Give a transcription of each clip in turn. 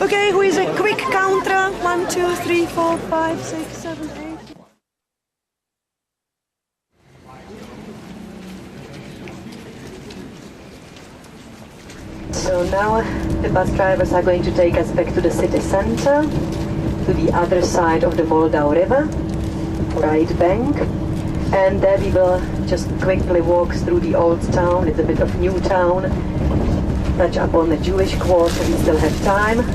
Okay, who is a quick counter? 1, 2, 3, 4, 5, 6, 7, 8. So now the bus drivers are going to take us back to the city center, to the other side of the Moldau River, right bank. And there we will just quickly walk through the old town, it's a bit of new town, touch upon the Jewish quarter, we still have time.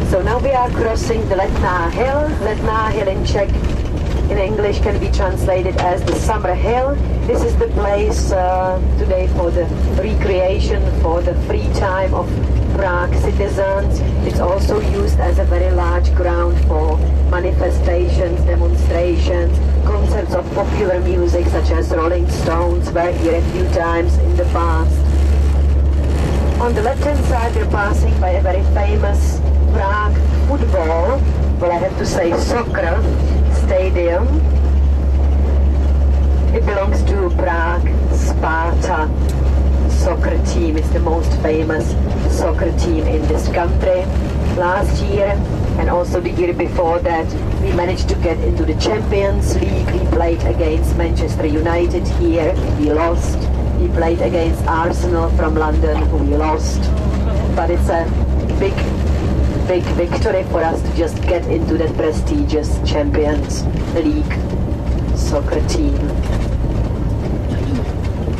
So now we are crossing the Letná Hill. Letná Hill in Czech, in English, can be translated as the Summer Hill. This is the place today for the recreation, for the free time of Prague citizens. It's also used as a very large ground for manifestations, demonstrations, concerts of popular music such as Rolling Stones were here a few times in the past. On the left-hand side we're passing by a very famous Prague football, well I have to say soccer, stadium. It belongs to Prague Sparta soccer team. It's the most famous soccer team in this country. Last year and also the year before that we managed to get into the Champions League. We played against Manchester United here, we lost. We played against Arsenal from London, we lost. But it's a big victory for us to just get into that prestigious Champions League soccer team.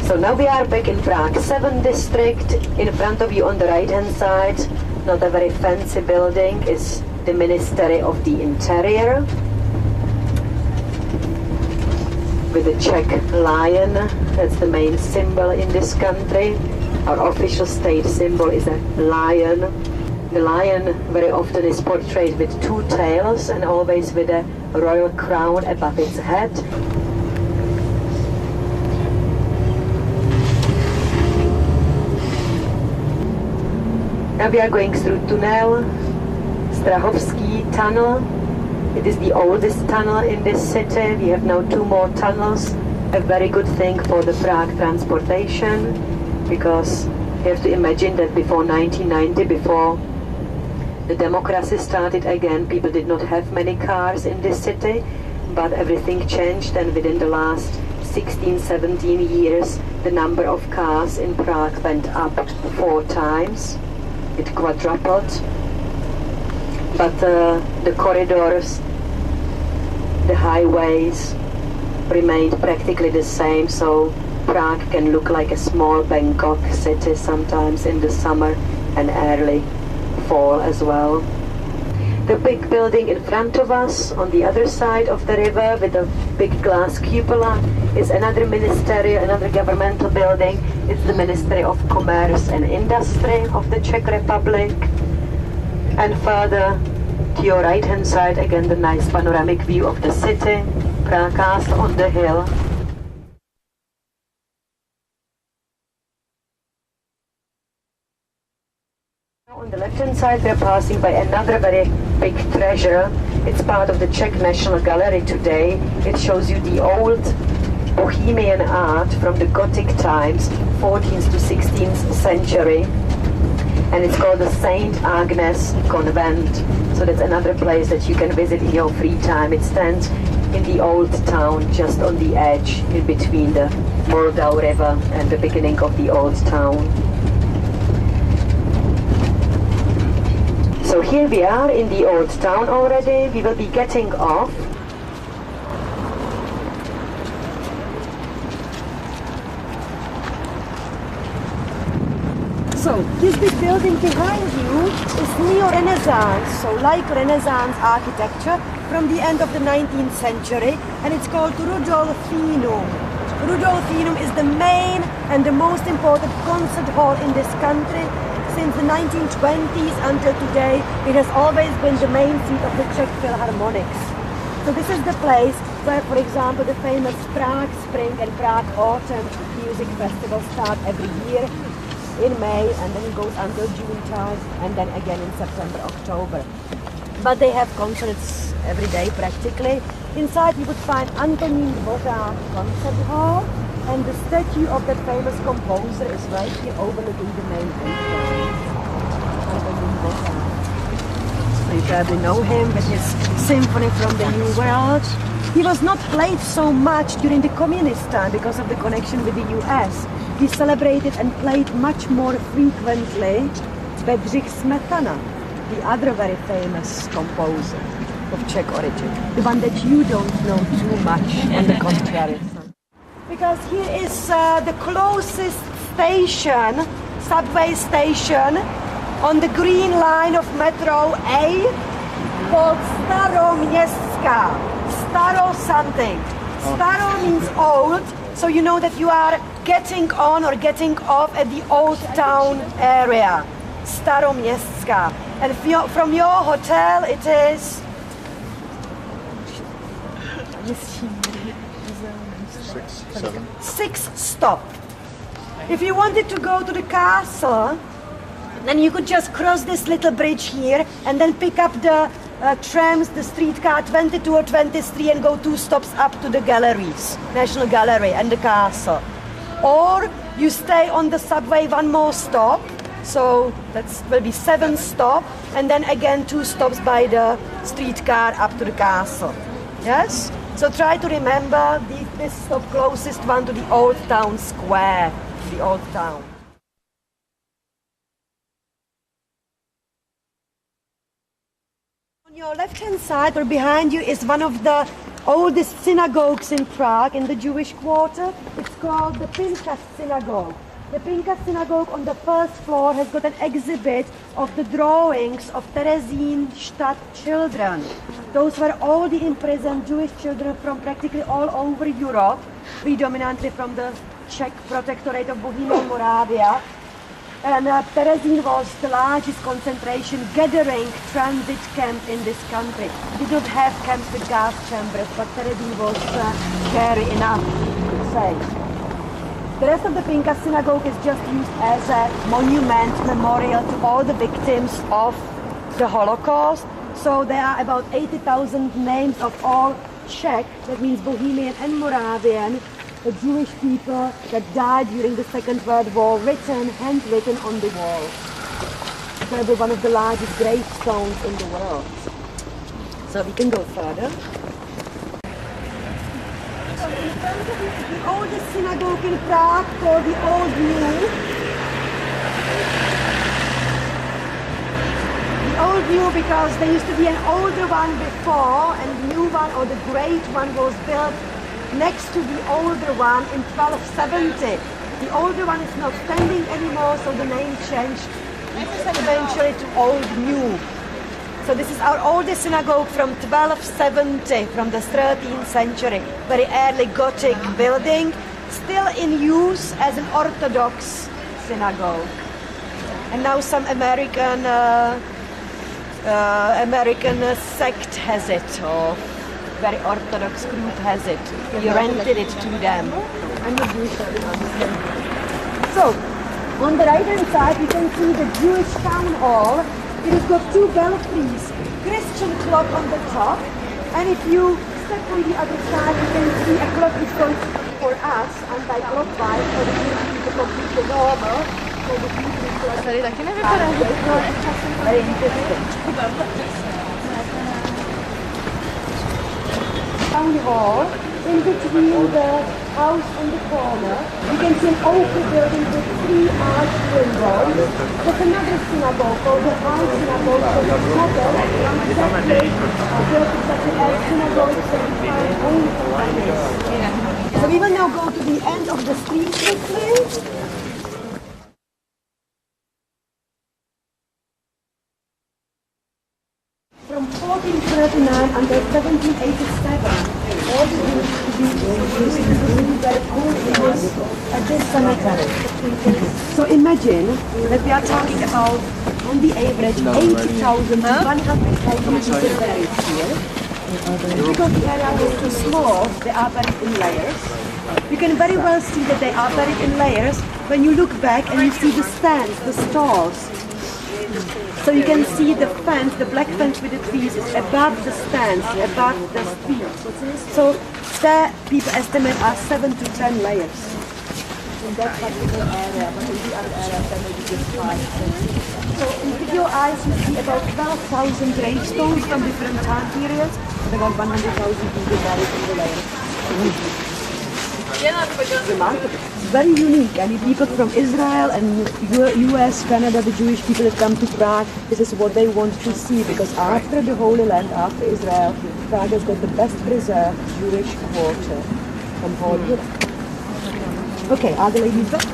So now we are back in Prague 7 district. In front of you on the right hand side, not a very fancy building, is the Ministry of the Interior with the Czech lion. That's the main symbol in this country. Our official state symbol is a lion. The lion very often is portrayed with two tails and always with a royal crown above its head. Now we are going through Tunnel, Strahovský tunnel. It is the oldest tunnel in this city. We have now 2 more tunnels. A very good thing for the Prague transportation, because you have to imagine that before 1990, before the democracy started again, people did not have many cars in this city, but everything changed, and within the last 16, 17 years the number of cars in Prague went up 4 times. It quadrupled. But the corridors, the highways remained practically the same, so Prague can look like a small Bangkok city sometimes in the summer and early fall as well. The big building in front of us on the other side of the river with a big glass cupola is another ministry, another governmental building. It's the Ministry of Commerce and Industry of the Czech Republic. And further to your right hand side, again the nice panoramic view of the city, Prague Castle on the hill. On the left-hand side we are passing by another very big treasure. It's part of the Czech National Gallery today. It shows you the old Bohemian art from the Gothic times, 14th to 16th century. And it's called the Saint Agnes Convent. So that's another place that you can visit in your free time. It stands in the old town, just on the edge, in between the Moldau River and the beginning of the old town. So here we are in the old town already. We will be getting off. So this big building behind you is neo-Renaissance, so like Renaissance architecture from the end of the 19th century, and it's called Rudolfinum. Rudolfinum is the main and the most important concert hall in this country. Since the 1920s until today, it has always been the main seat of the Czech Philharmonics. So this is the place where, for example, the famous Prague Spring and Prague Autumn music festivals start every year in May, and then it goes until June time, and then again in September, October. But they have concerts every day practically. Inside you would find Antonín Dvořák Concert Hall, And the statue of that famous composer is right here overlooking the main entrance. So you probably know him with his Symphony from the New World. He was not played so much during the communist time because of the connection with the US. He celebrated and played much more frequently Bedřich Smetana, the other very famous composer of Czech origin. The one that you don't know too much, on the contrary. Because here is the closest station, subway station, on the green line of metro A, called Staroměstská. Staro something. Staro means old, so you know that you are getting on or getting off at the old town area. Staroměstská. And from your hotel it is 6 stop. If you wanted to go to the castle, then you could just cross this little bridge here and then pick up the trams, the streetcar 22 or 23 and go 2 stops up to the galleries, National Gallery and the castle. Or you stay on the subway 1 more stop, so that will be 7 stops, and then again 2 stops by the streetcar up to the castle. Yes? So try to remember this stop closest one to the old town square, the old town. On your left-hand side or behind you is one of the oldest synagogues in Prague, in the Jewish quarter. It's called the Pinkas Synagogue. The Pinkas Synagogue on the first floor has got an exhibit of the drawings of Theresienstadt children. Those were all the imprisoned Jewish children from practically all over Europe, predominantly from the Czech Protectorate of Bohemia and Moravia. And Terezín was the largest concentration gathering transit camp in this country. We did not have camps with gas chambers, but Terezín was scary enough, to say. The rest of the Pinkas Synagogue is just used as a monument, memorial to all the victims of the Holocaust. So there are about 80,000 names of all Czech, that means Bohemian and Moravian, the Jewish people that died during the Second World War, handwritten on the wall. It's probably one of the largest gravestones in the world. So we can go further. The oldest synagogue in Prague, called the Old New. The Old New because there used to be an older one before, and the new one, or the great one, was built next to the older one in 1270. The older one is not standing anymore, so the name changed eventually to Old New. So this is our oldest synagogue from 1270, from the 13th century. Very early Gothic building, still in use as an Orthodox synagogue. And now some American sect has it, or very Orthodox group has it. You rented it to them. I'm not Jewish. So, on the right-hand side, you can see the Jewish town hall. It has got 2 belfries, Christian clock on the top, and if you step on the other side, you can see a clock which goes for us anti-clockwise, for the people completely normal. For the people Tady taky nevypadá. Very interesting. Town hall, in between the house and the corner, you can see an open building with 3 arched windows. There's another synagogue called the High Synagogue, so the model exactly built exactly as synagogues that we find only for Venice. So we will now go to the end of the street quickly. From 1439 until 1787, all the Jews were housed at this cemetery. So imagine that we are talking about, on the average, 80,000 to 100,000 people buried here. Because the area is too small, they are buried in layers. You can very well see that they are buried in layers when you look back and you see the stands, the stalls. So you can see the fence, the black fence with the trees is above the stands, above the street. So there people estimate are 7 to 10 layers. in that particular area, but in the other areas there may be just 5. So with your eyes you see about 12,000 gravestones from different time periods, and about 100,000 people buried in the land. Remarkable. It's very unique. I mean, people from Israel and US, Canada, the Jewish people that come to Prague, this is what they want to see, because after the Holy Land, after Israel, Prague has got the best preserved Jewish quarter from whole Europe. Okay, are the ladies back?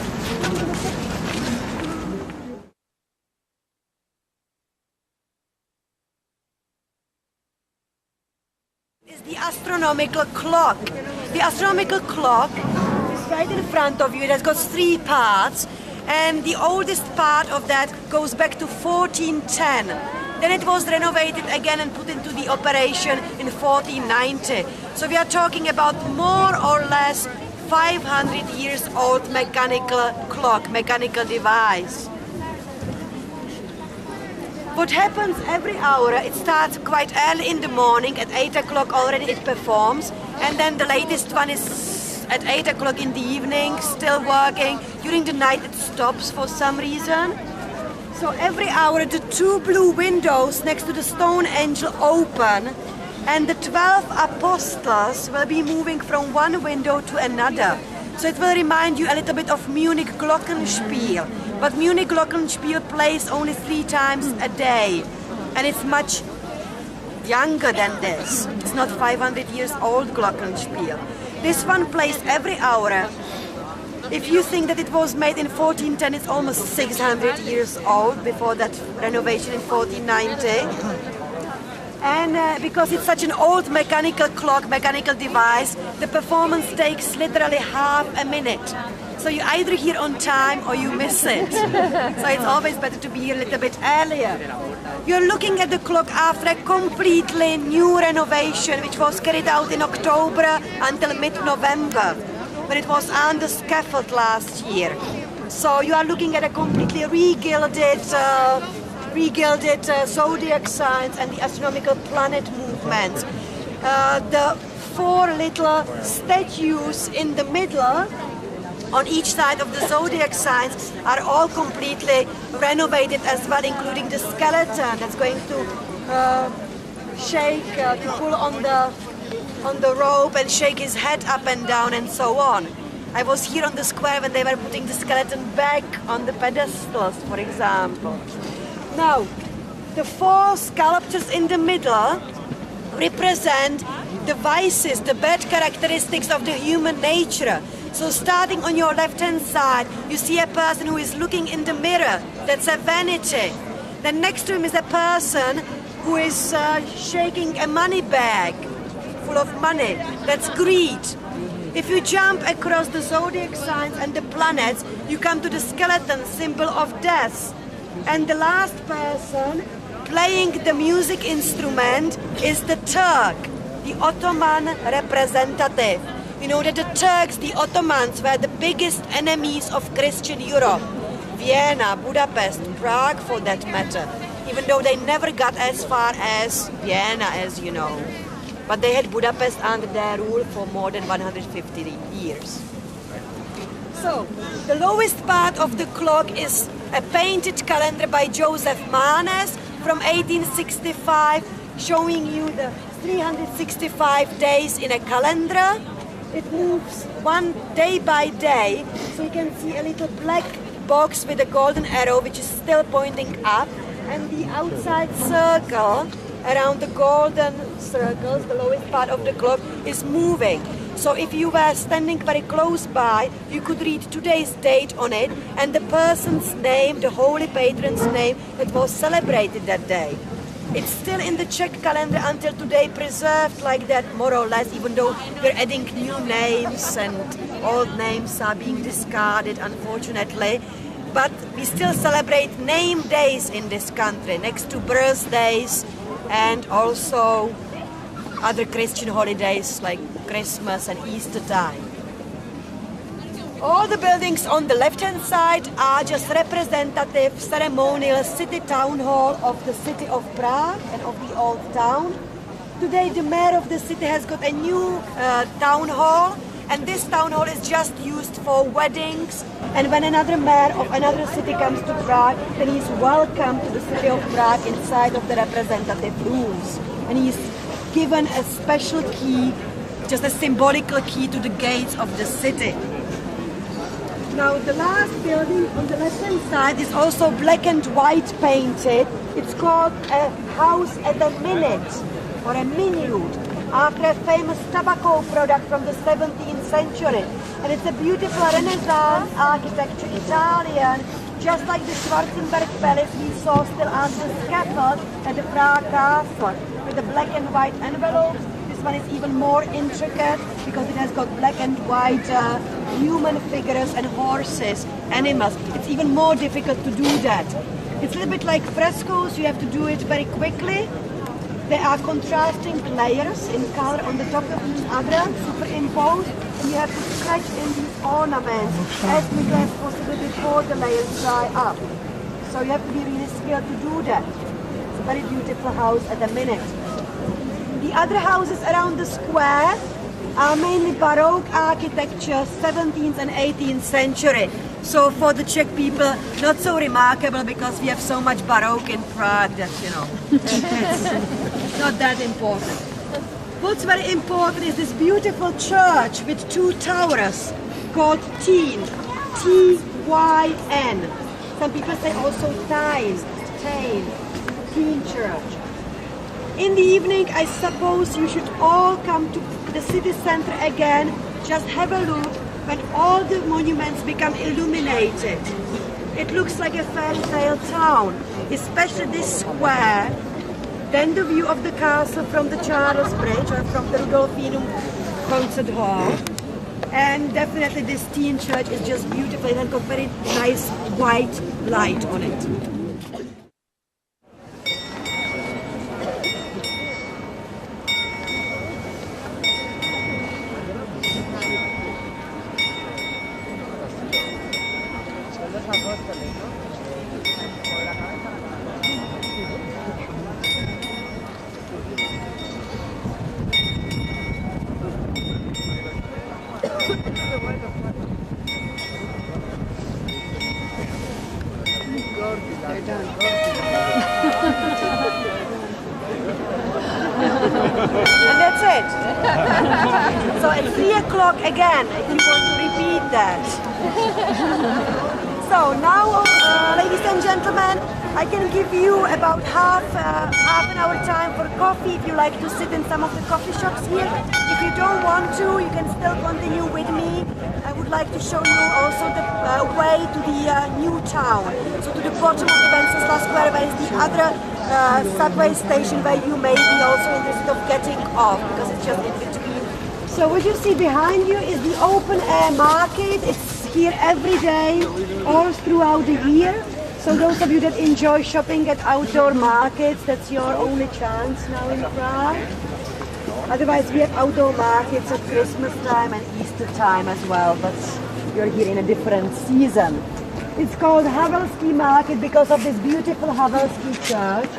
Is the astronomical clock. The astronomical clock is right in front of you. It has got 3 parts, and the oldest part of that goes back to 1410. Then it was renovated again and put into the operation in 1490. So we are talking about more or less 500 years old mechanical clock, mechanical device. What happens every hour, it starts quite early in the morning, at 8 o'clock already it performs, and then the latest one is at 8 o'clock in the evening, still working. During the night it stops for some reason. So every hour the 2 blue windows next to the stone angel open, and the 12 apostles will be moving from one window to another. So it will remind you a little bit of Munich Glockenspiel. But Munich Glockenspiel plays only 3 times a day, and it's much younger than this. It's not 500 years old Glockenspiel. This one plays every hour. If you think that it was made in 1410, it's almost 600 years old before that renovation in 1490. And because it's such an old mechanical clock, mechanical device, the performance takes literally half a minute. So you either hear on time or you miss it. So it's always better to be here a little bit earlier. You're looking at the clock after a completely new renovation, which was carried out in October until mid-November, when it was on the scaffold last year. So you are looking at a completely regilded zodiac signs and the astronomical planet movements. The 4 little statues in the middle on each side of the zodiac signs are all completely renovated as well, including the skeleton that's going to shake, to pull on the rope and shake his head up and down and so on. I was here on the square when they were putting the skeleton back on the pedestals, for example. Now, the 4 sculptures in the middle represent the vices, the bad characteristics of the human nature. So starting on your left-hand side, you see a person who is looking in the mirror. That's a vanity. Then next to him is a person who is shaking a money bag full of money. That's greed. If you jump across the zodiac signs and the planets, you come to the skeleton, symbol of death. And the last person playing the music instrument is the Turk, the Ottoman representative. You know that the Turks, the Ottomans, were the biggest enemies of Christian Europe. Vienna, Budapest, Prague for that matter, even though they never got as far as Vienna, as you know. But they had Budapest under their rule for more than 150 years. So, the lowest part of the clock is a painted calendar by Joseph from 1865, showing you the 365 days in a calendar. It moves one day by day, so you can see a little black box with a golden arrow which is still pointing up, and the outside circle around the golden circles, the lowest part of the clock, is moving. So if you were standing very close by, you could read today's date on it and the person's name, the holy patron's name that was celebrated that day. It's still in the Czech calendar until today, preserved like that, more or less, even though we're adding new names and old names are being discarded, unfortunately. But we still celebrate name days in this country, next to birthdays and also other Christian holidays like Christmas and Easter time. All the buildings on the left-hand side are just representative ceremonial city town hall of the city of Prague and of the old town. Today the mayor of the city has got a new town hall, And this town hall is just used for weddings. And when another mayor of another city comes to Prague, then he's welcome to the city of Prague inside of the representative rooms. And he's given a special key, just a symbolical key to the gates of the city. Now the last building on the left hand side is also black and white painted. It's called a house at a minute, or a minute, after a famous tobacco product from the 17th century. And it's a beautiful Renaissance architecture, Italian, just like the Schwarzenberg Palace we saw still on the scaffold at the Prague Castle, with the black and white envelopes. This one is even more intricate because it has got black and white human figures and horses, animals. It's even more difficult to do that. It's a little bit like frescoes, you have to do it very quickly. There are contrasting layers in color on the top of each other, superimposed, and you have to stretch in these ornaments as quickly as possible before the layers dry up. So you have to be really skilled to do that. It's a very beautiful house at the minute. The other houses around the square are mainly Baroque architecture, 17th and 18th century. So for the Czech people, not so remarkable because we have so much Baroque in Prague that, you know, it's not that important. What's very important is this beautiful church with two towers called Tyn, T-Y-N. Some people say also Tyn Church. In the evening, I suppose you should all come to the city center again, just have a look when all the monuments become illuminated. It looks like a fairy tale town, especially this square, then the view of the castle from the Charles Bridge or from the Rudolfinum concert hall. And definitely this Tyn church is just beautiful. It has got very nice white light on it. And that's it. So at 3 o'clock again, if you want to repeat that. So now, ladies and gentlemen, I can give you about half an hour time for coffee if you like to sit in some of the coffee shops here. If you don't want to, you can still continue with me. I would like to show you also the way to the new town. So to the bottom of the Wenceslas Square, where is the other subway station where you may be also interested of getting off, because it's just in between. So what you see behind you is the open air market. It's here every day, all throughout the year. So those of you that enjoy shopping at outdoor markets, that's your only chance now in Prague. Otherwise we have outdoor markets at Christmas time and Easter time as well, but you're here in a different season. It's called Havelský Market because of this beautiful Havelský church.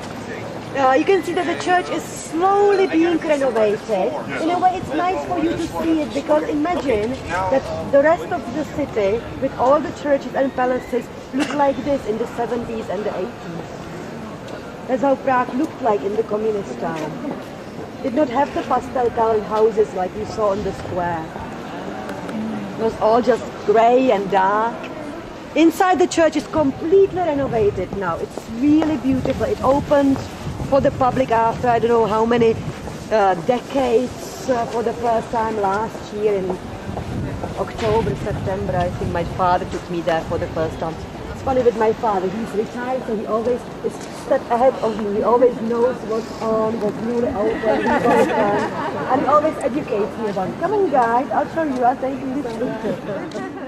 You can see that the church is slowly being renovated. In a way it's nice for you to see it, because imagine that the rest of the city with all the churches and palaces looked like this in the 70s and the 80s. That's how Prague looked like in the communist time. Did not have the pastel-colored houses like we saw on the square. It was all just grey and dark. Inside the church is completely renovated now. It's really beautiful. It opened for the public after I don't know how many decades for the first time last year in October, September. I think my father took me there for the first time. It's funny with my father, he's retired, so he always is a step ahead of me. He always knows what's on, what's newly open, and he always educates me about it. Come on guys, I'll show you, I'll take you this route.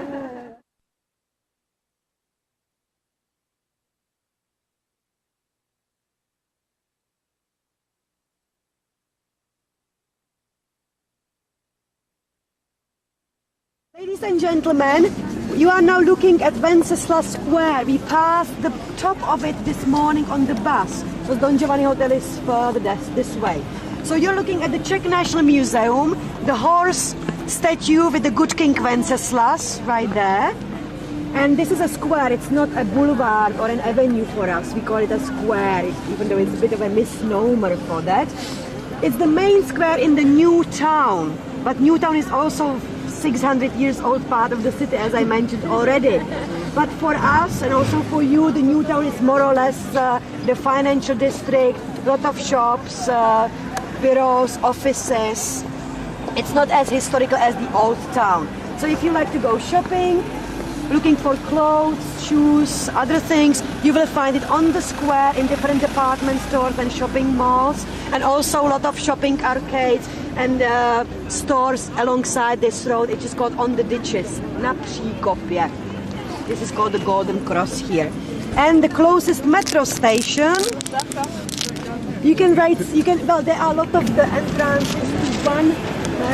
Ladies and gentlemen, you are now looking at Wenceslas Square. We passed the top of it this morning on the bus. So Don Giovanni Hotel is further this way. So you're looking at the Czech National Museum, the horse statue with the good King Wenceslas right there. And this is a square, it's not a boulevard or an avenue for us. We call it a square, even though it's a bit of a misnomer for that. It's the main square in the new town. But new town is also 600 years old part of the city, as I mentioned already. But for us and also for you, the new town is more or less the financial district, lot of shops, bureaus, offices. It's not as historical as the old town. So if you like to go shopping, looking for clothes, shoes, other things, you will find it on the square in different department stores and shopping malls, and also a lot of shopping arcades and stores alongside this road. It is called On the Ditches, na Příkopě. This is called the Golden Cross here. And the closest metro station, well, there are a lot of the entrances to one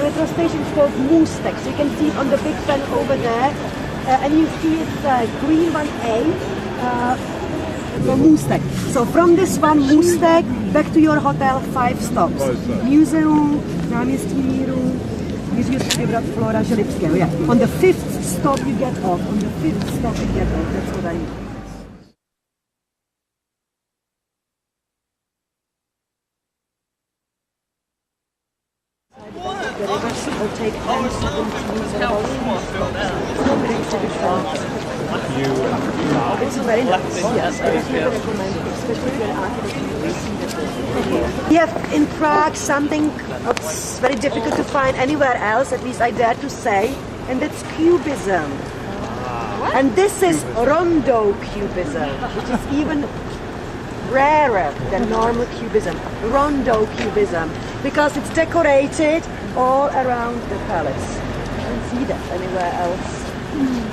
metro station called Můstek. So you can see it on the big pen over there. And you see it's green 1A from Můstek. So from this one Můstek back to your hotel, 5 stops. Museum, náměstí Míru, Museum Flora Želivského. Yeah. On the 5th stop you get off. On the 5th stop you get off. That's what I mean. The reverse will take 10 seconds to use the whole It's very nice. Yes, I definitely recommend it, especially if you're an architect. We have in Prague something that's very difficult to find anywhere else, at least I dare to say, and that's cubism. And this is rondo cubism, which is even rarer than normal cubism. Rondo cubism, because it's decorated all around the palace. You don't see that anywhere else.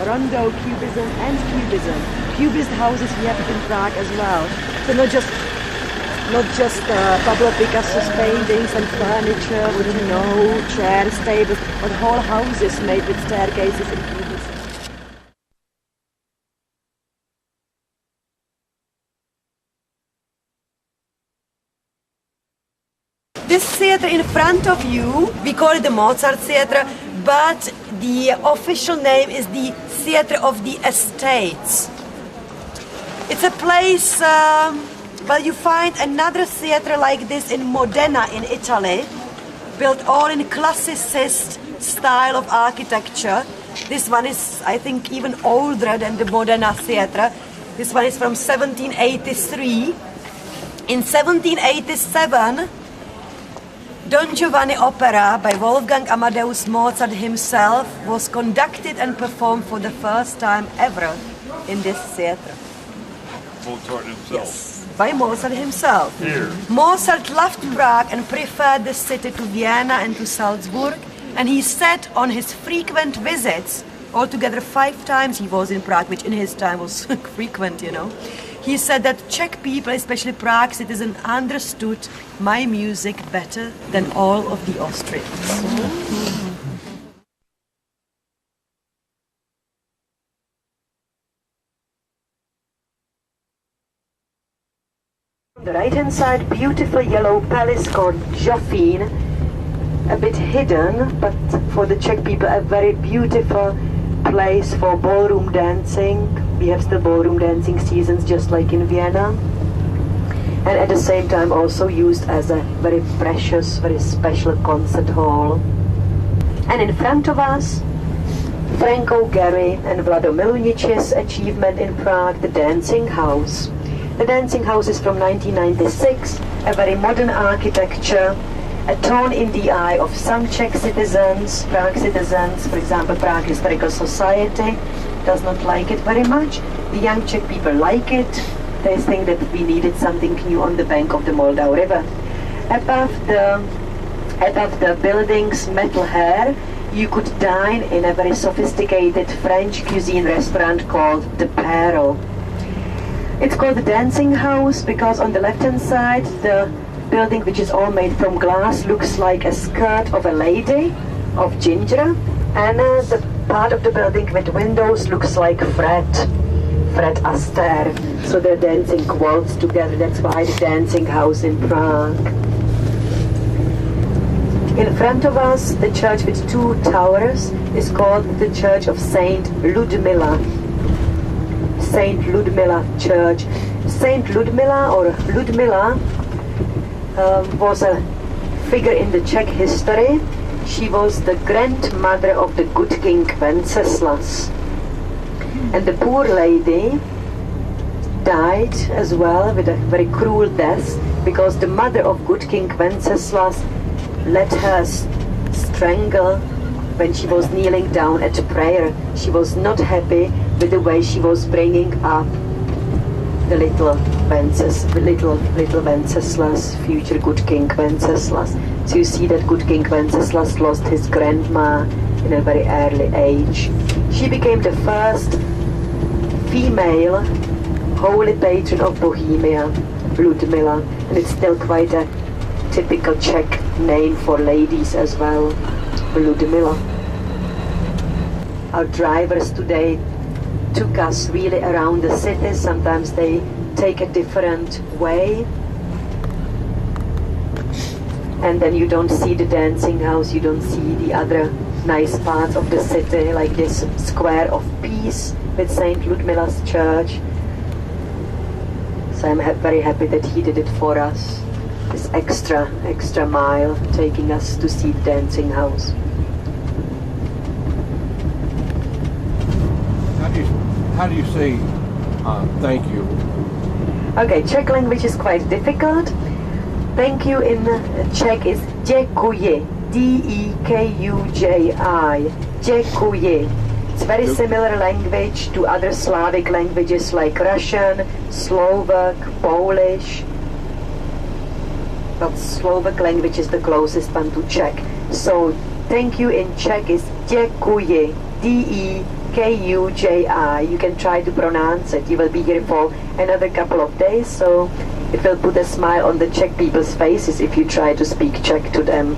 Rondo cubism and cubism. Cubist houses we have in Prague as well. So not just Pablo Picasso's paintings and furniture with chairs, tables, but whole houses made with staircases and cubism. This theater in front of you, we call it the Mozart Theater, but the official name is the Theater of the Estates. It's a place, well, you find another theater like this in Modena in Italy, built all in classicist style of architecture. This one is, I think, even older than the Modena Theater. This one is from 1783. In 1787, Don Giovanni opera by Wolfgang Amadeus Mozart himself was conducted and performed for the first time ever in this theater. Mozart himself? Yes, by Mozart himself. Here. Mozart loved Prague and preferred the city to Vienna and to Salzburg, and he said on his frequent visits, altogether 5 times he was in Prague, which in his time was frequent, He said that Czech people, especially Prague citizens, understood my music better than all of the Austrians. On the right hand side, beautiful yellow palace called Josefov, a bit hidden, but for the Czech people a very beautiful place for ballroom dancing. We have still ballroom dancing seasons just like in Vienna, and at the same time also used as a very precious, very special concert hall. And in front of us, Franco Gehry and Vlado Milunich's achievement in Prague, the Dancing House. The Dancing House is from 1996, a very modern architecture, a thorn in the eye of some Czech citizens, Prague citizens. For example, Prague Historical Society does not like it very much. The young Czech people like it. They think that we needed something new on the bank of the Moldau River. Above the building's metal hair, you could dine in a very sophisticated French cuisine restaurant called the Perle. It's called the Dancing House because on the left-hand side, the building, which is all made from glass, looks like a skirt of a lady of ginger, and the part of the building with windows looks like Fred Astaire. So they're dancing quotes together. That's why the Dancing House in Prague. In front of us, the church with 2 towers is called the Church of Saint Ludmila. Saint Ludmila Church. Saint Ludmila or Ludmila was a figure in the Czech history. She was the grandmother of the good king Wenceslas. And the poor lady died as well with a very cruel death because the mother of good king Wenceslas let her strangle when she was kneeling down at prayer. She was not happy with the way she was bringing up the little Wenceslas, future good king Wenceslas. So you see that good king Wenceslas lost his grandma in a very early age. She became the first female holy patron of Bohemia, Ludmila, and it's still quite a typical Czech name for ladies as well, Ludmila. Our drivers today took us really around the city. Sometimes they take a different way, and then you don't see the dancing house, you don't see the other nice parts of the city, like this square of peace with Saint Ludmila's church. So I'm very happy that he did it for us, this extra mile, taking us to see the dancing house. How do you say thank you? Okay, Czech language is quite difficult. Thank you in Czech is děkuji, D-E-K-U-J-I, děkuji. It's very similar language to other Slavic languages like Russian, Slovak, Polish. But Slovak language is the closest one to Czech. So thank you in Czech is děkuji, D-E-K-U-J-I. You can try to pronounce it. You will be here for another couple of days, so it will put a smile on the Czech people's faces if you try to speak Czech to them.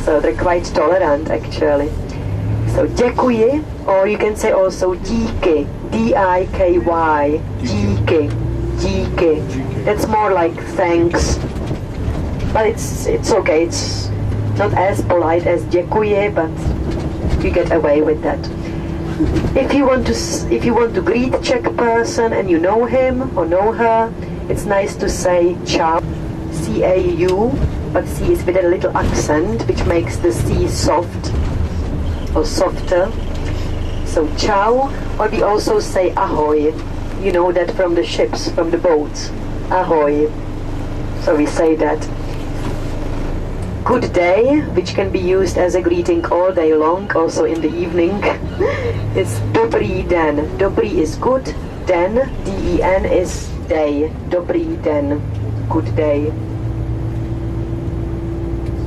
So they're quite tolerant actually. So děkuji, or you can say also díky, D-I-K-Y, díky, díky. That's more like thanks, but it's okay. It's not as polite as děkuji, but you get away with that. If you want to greet a Czech person and you know him or know her, it's nice to say ciao, C-A-U, but C is with a little accent, which makes the C soft or softer. So ciao, or we also say ahoy. You know that from the ships, from the boats. Ahoy. So we say that. Good day, which can be used as a greeting all day long, also in the evening, is dobrý den. Dobrý is good, den, D-E-N is day. Dobrý den, good day.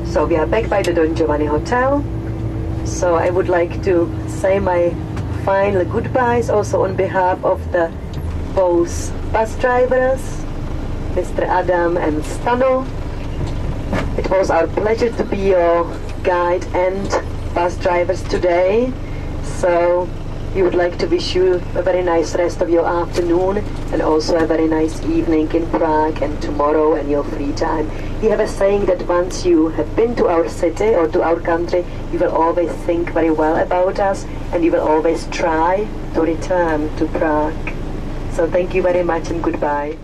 So we are back by the Don Giovanni Hotel. So I would like to say my final goodbyes also on behalf of the both bus drivers, Mr. Adam and Stano. It was our pleasure to be your guide and bus drivers today. So we would like to wish you a very nice rest of your afternoon and also a very nice evening in Prague and tomorrow and your free time. We have a saying that once you have been to our city or to our country, you will always think very well about us and you will always try to return to Prague. So thank you very much and goodbye.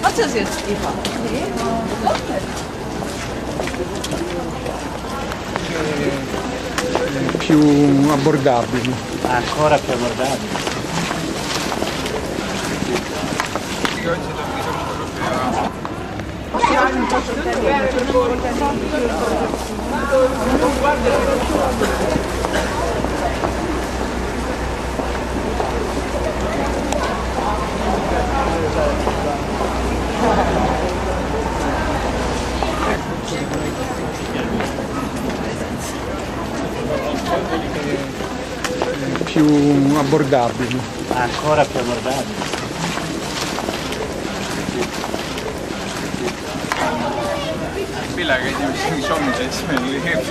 Hat das jetzt, Eva? Nee, doch nicht. Più abbordabili. Ancora più abbordabili. abbordabili. Ancora più abbordabili. I feel like you show me this when you hear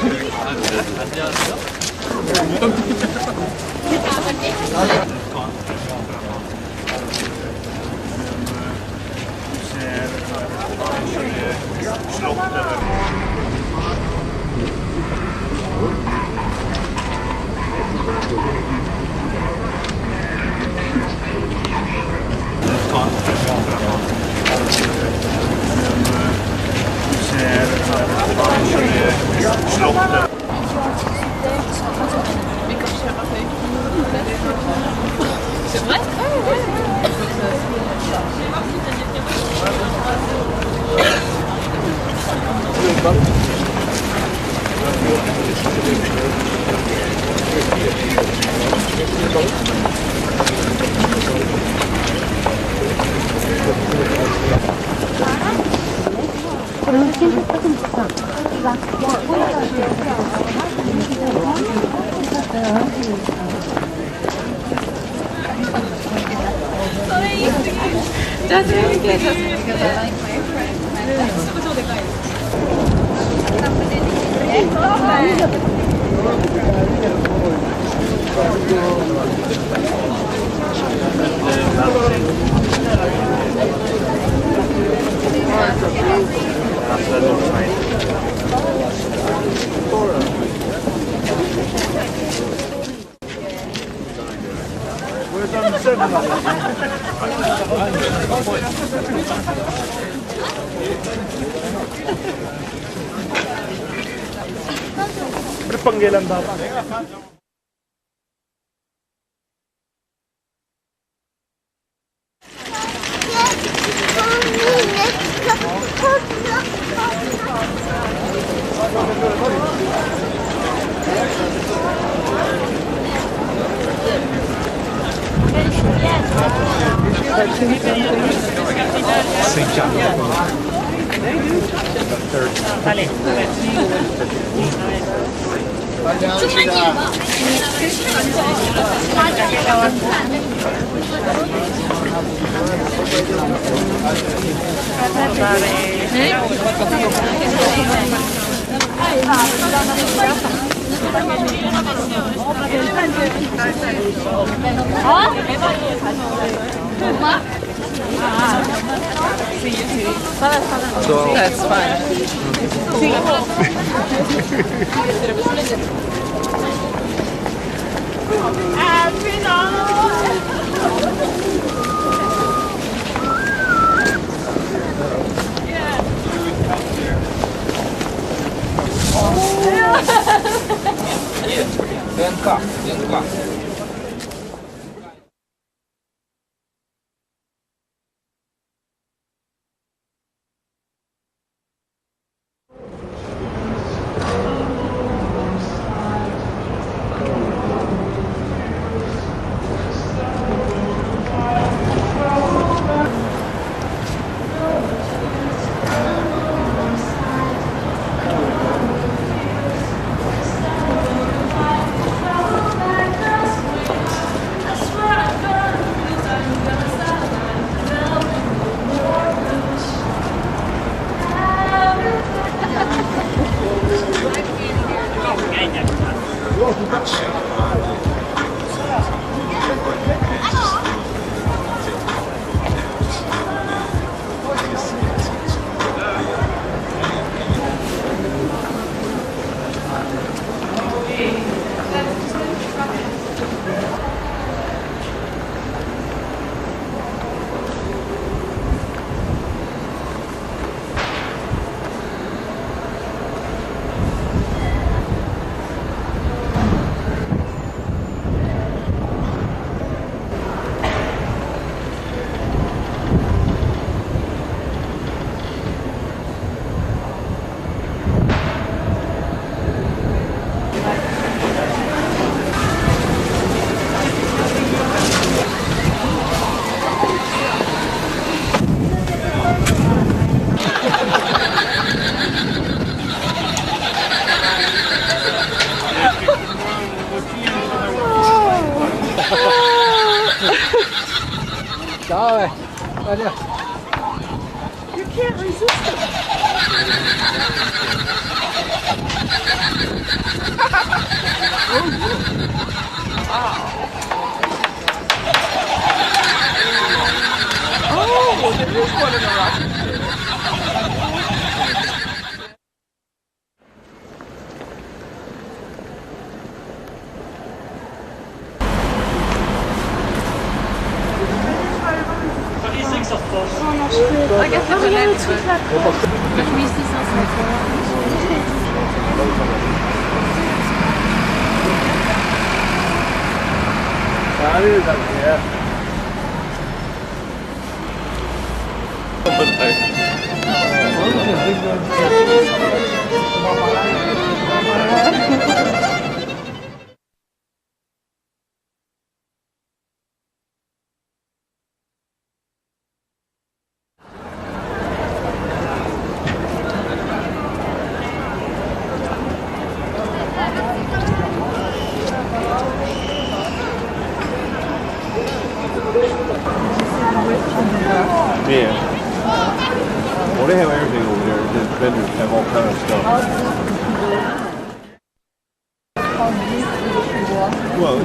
C'est vrai? Berpanggilan dapat. That's fine. You can't resist it. Oh, there is one in the rocket ship. I guess it's a next one. But we see Yeah. Well, they have everything over there. The vendors have all kinds of stuff. Well,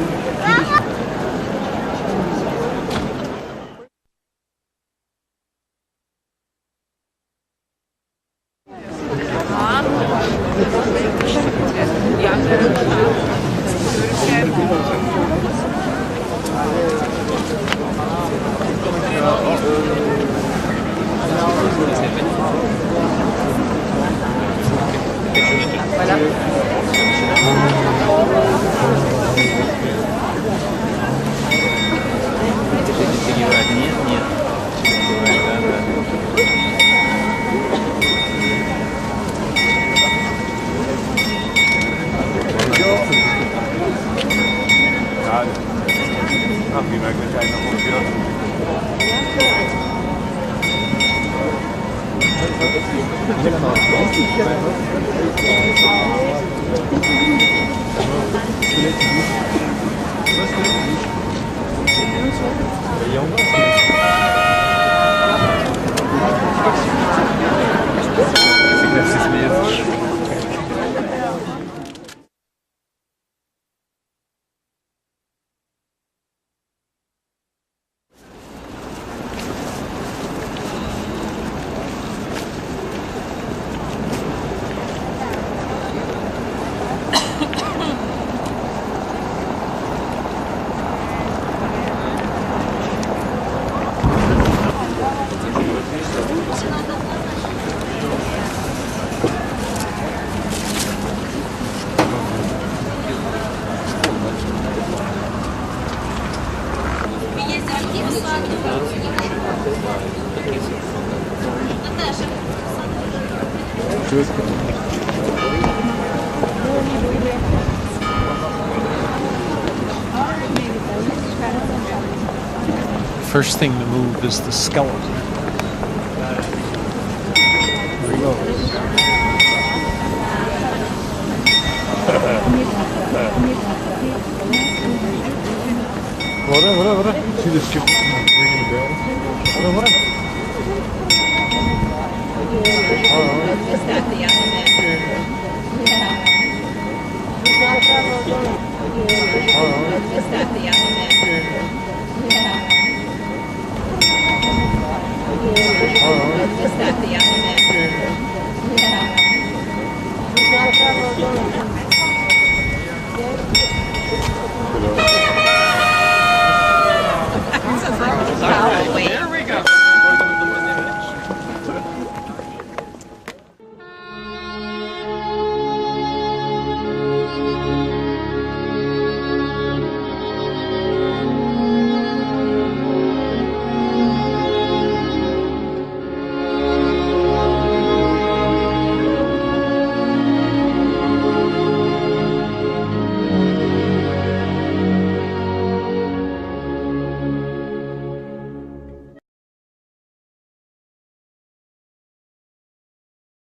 First thing to move is the skeleton. There he goes. What? See this kid ringing the bell? What? Is that the element? Is that the element? Is that the element?